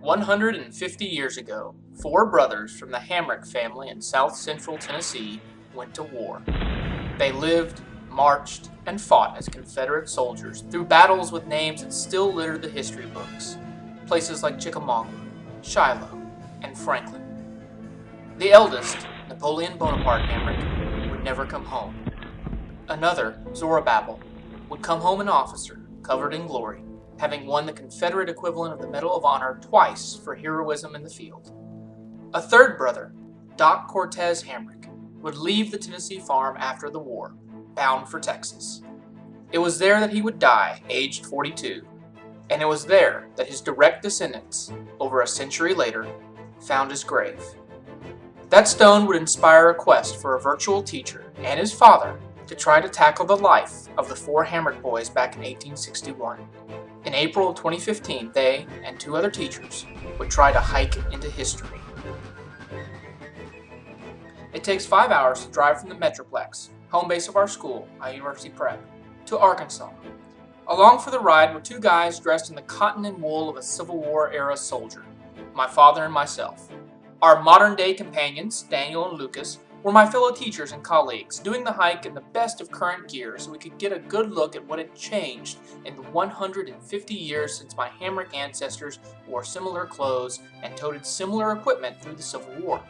150 years ago, four brothers from the Hamrick family in south central Tennessee went to war. They lived, marched, and fought as Confederate soldiers through battles with names that still litter the history books. Places like Chickamauga, Shiloh, and Franklin. The eldest, Napoleon Bonaparte Hamrick, would never come home. Another, Zorobabel, would come home an officer, covered in glory, having won the Confederate equivalent of the Medal of Honor twice for heroism in the field. A third brother, Doc Cortez Hamrick, would leave the Tennessee farm after the war, bound for Texas. It was there that he would die, aged 42, and it was there that his direct descendants, over a century later, found his grave. That stone would inspire a quest for a virtual teacher and his father to try to tackle the life of the four Hamrick boys back in 1861. In April of 2015, they and two other teachers would try to hike into history. It takes 5 hours to drive from the Metroplex, home base of our school, University Prep, to Arkansas. Along for the ride were two guys dressed in the cotton and wool of a Civil War era soldier, my father and myself. Our modern day companions, Daniel and Lucas, were my fellow teachers and colleagues, doing the hike in the best of current gear so we could get a good look at what had changed in the 150 years since my Hamrick ancestors wore similar clothes and toted similar equipment through the Civil War.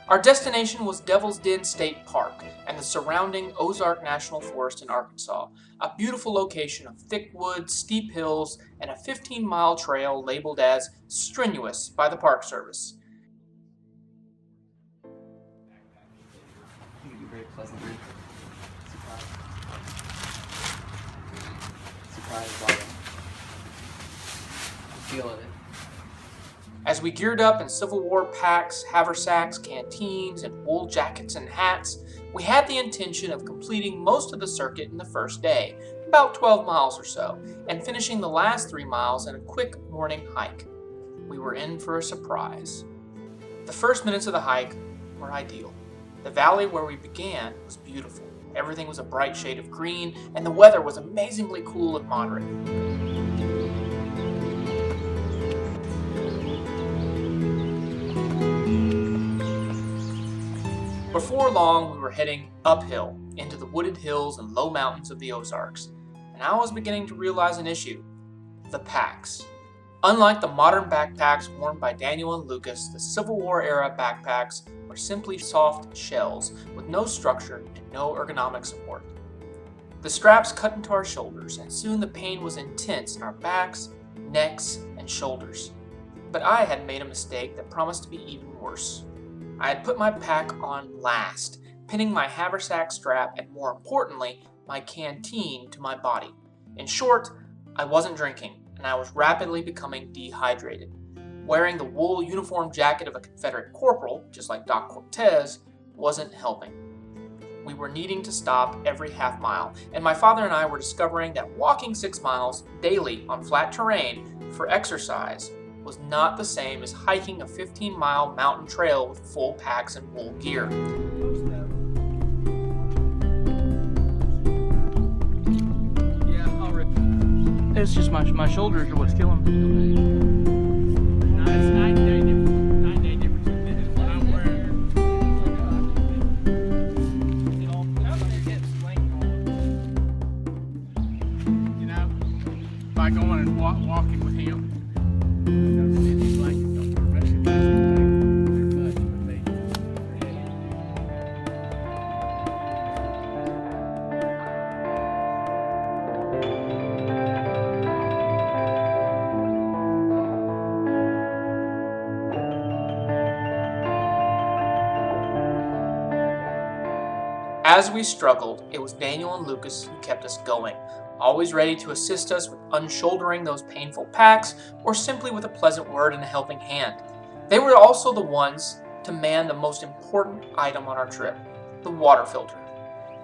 Our destination was Devil's Den State Park and the surrounding Ozark National Forest in Arkansas, a beautiful location of thick woods, steep hills, and a 15-mile trail labeled as strenuous by the Park Service. Very pleasantly surprised by the feel of it. As we geared up in Civil War packs, haversacks, canteens, and wool jackets and hats, we had the intention of completing most of the circuit in the first day, about 12 miles or so, and finishing the last 3 miles in a quick morning hike. We were in for a surprise. The first minutes of the hike were ideal. The valley where we began was beautiful. Everything was a bright shade of green, and the weather was amazingly cool and moderate. Before long, we were heading uphill into the wooded hills and low mountains of the Ozarks, and I was beginning to realize an issue: the packs. Unlike the modern backpacks worn by Daniel and Lucas, the Civil War era backpacks were simply soft shells with no structure and no ergonomic support. The straps cut into our shoulders, and soon the pain was intense in our backs, necks, and shoulders. But I had made a mistake that promised to be even worse. I had put my pack on last, pinning my haversack strap and, more importantly, my canteen to my body. In short, I wasn't drinking, and I was rapidly becoming dehydrated. Wearing the wool uniform jacket of a Confederate corporal, just like Doc Cortez, wasn't helping. We were needing to stop every half mile, and my father and I were discovering that walking 6 miles daily on flat terrain for exercise was not the same as hiking a 15-mile mountain trail with full packs and wool gear. It's just my shoulders are what's killing me. It's 9-day difference in what I'm wearing. You know, by going and walking with him. As we struggled, it was Daniel and Lucas who kept us going, always ready to assist us with unshouldering those painful packs or simply with a pleasant word and a helping hand. They were also the ones to man the most important item on our trip, the water filter.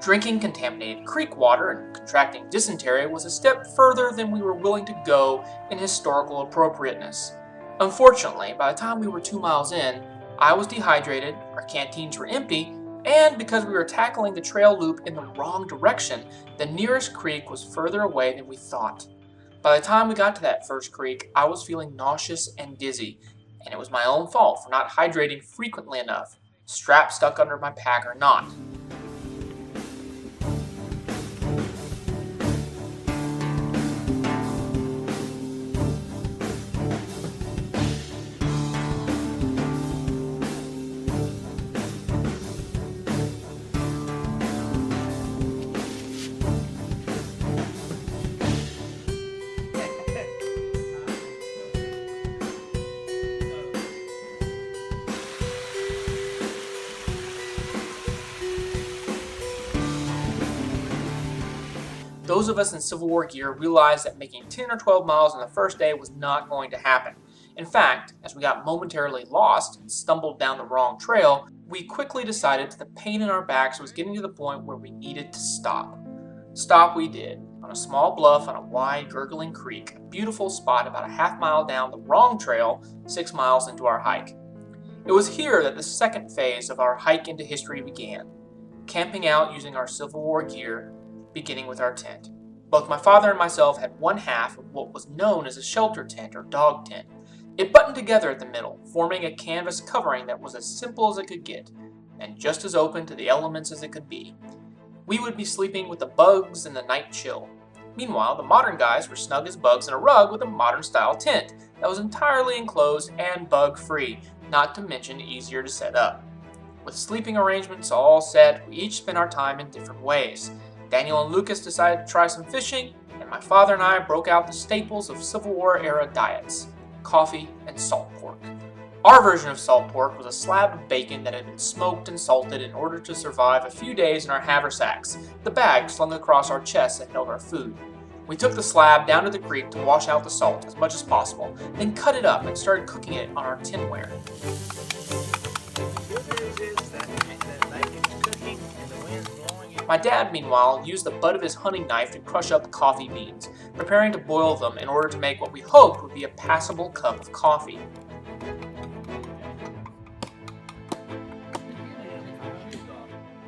Drinking contaminated creek water and contracting dysentery was a step further than we were willing to go in historical appropriateness. Unfortunately, by the time we were 2 miles in, I was dehydrated, our canteens were empty, and because we were tackling the trail loop in the wrong direction, the nearest creek was further away than we thought. By the time we got to that first creek, I was feeling nauseous and dizzy, and it was my own fault for not hydrating frequently enough, strap stuck under my pack or not. Those of us in Civil War gear realized that making 10 or 12 miles on the first day was not going to happen. In fact, as we got momentarily lost and stumbled down the wrong trail, we quickly decided that the pain in our backs was getting to the point where we needed to stop. Stop we did, on a small bluff on a wide, gurgling creek, a beautiful spot about a half mile down the wrong trail, 6 miles into our hike. It was here that the second phase of our hike into history began, camping out using our Civil War gear, beginning with our tent. Both my father and myself had one half of what was known as a shelter tent or dog tent. It buttoned together at the middle, forming a canvas covering that was as simple as it could get, and just as open to the elements as it could be. We would be sleeping with the bugs and the night chill. Meanwhile, the modern guys were snug as bugs in a rug with a modern-style tent that was entirely enclosed and bug-free, not to mention easier to set up. With sleeping arrangements all set, we each spent our time in different ways. Daniel and Lucas decided to try some fishing, and my father and I broke out the staples of Civil War-era diets, coffee and salt pork. Our version of salt pork was a slab of bacon that had been smoked and salted in order to survive a few days in our haversacks, the bag slung across our chests that held our food. We took the slab down to the creek to wash out the salt as much as possible, then cut it up and started cooking it on our tinware. My dad, meanwhile, used the butt of his hunting knife to crush up coffee beans, preparing to boil them in order to make what we hoped would be a passable cup of coffee.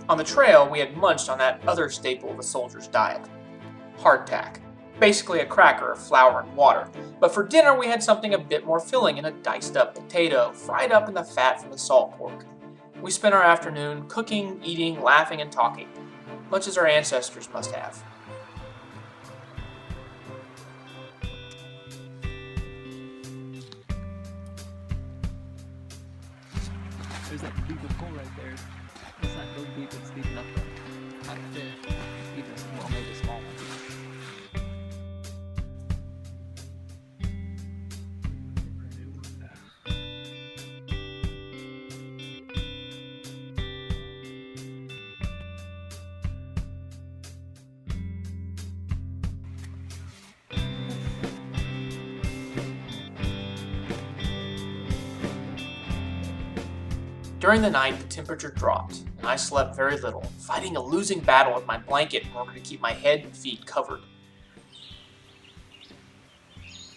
On the trail, we had munched on that other staple of a soldier's diet, hardtack, basically a cracker of flour and water. But for dinner, we had something a bit more filling in a diced up potato, fried up in the fat from the salt pork. We spent our afternoon cooking, eating, laughing, and talking, much as our ancestors must have. There's that deep hole right there. It's not so deep, it's deep enough to fight a fish. Even, well, maybe a small one. During the night, the temperature dropped, and I slept very little, fighting a losing battle with my blanket in order to keep my head and feet covered.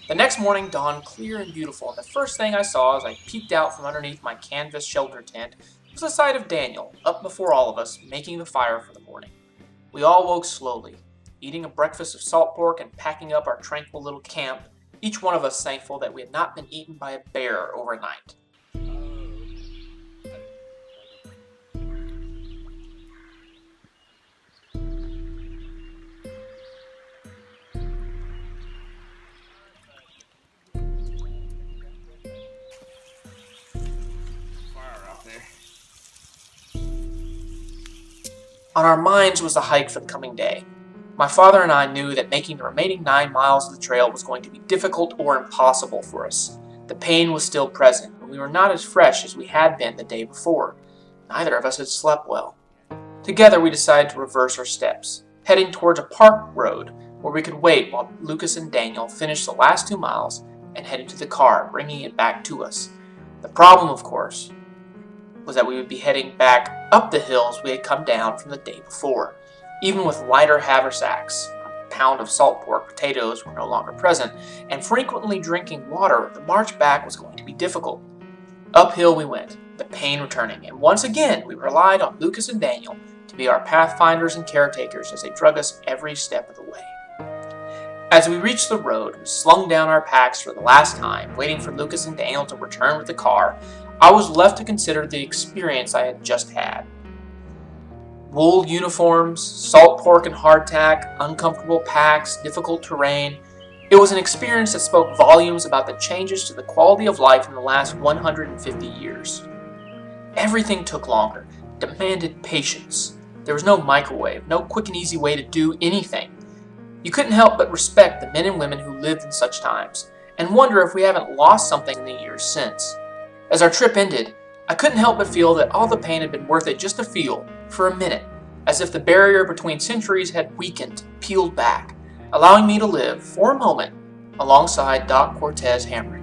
The next morning dawned clear and beautiful, and the first thing I saw as I peeked out from underneath my canvas shelter tent was the sight of Daniel, up before all of us, making the fire for the morning. We all woke slowly, eating a breakfast of salt pork and packing up our tranquil little camp, each one of us thankful that we had not been eaten by a bear overnight. On our minds was the hike for the coming day. My father and I knew that making the remaining 9 miles of the trail was going to be difficult or impossible for us. The pain was still present, and we were not as fresh as we had been the day before. Neither of us had slept well. Together we decided to reverse our steps, heading towards a park road where we could wait while Lucas and Daniel finished the last 2 miles and headed to the car, bringing it back to us. The problem, of course, was that we would be heading back up the hills we had come down from the day before. Even with lighter haversacks, a pound of salt pork potatoes were no longer present, and frequently drinking water, the march back was going to be difficult. Uphill we went, the pain returning, and once again we relied on Lucas and Daniel to be our pathfinders and caretakers as they drug us every step of the way. As we reached the road, we slung down our packs for the last time, waiting for Lucas and Daniel to return with the car. I was left to consider the experience I had just had. Wool uniforms, salt pork and hardtack, uncomfortable packs, difficult terrain. It was an experience that spoke volumes about the changes to the quality of life in the last 150 years. Everything took longer, demanded patience. There was no microwave, no quick and easy way to do anything. You couldn't help but respect the men and women who lived in such times, and wonder if we haven't lost something in the years since. As our trip ended, I couldn't help but feel that all the pain had been worth it just to feel, for a minute, as if the barrier between centuries had weakened, peeled back, allowing me to live, for a moment, alongside Doc Cortez Hamrick.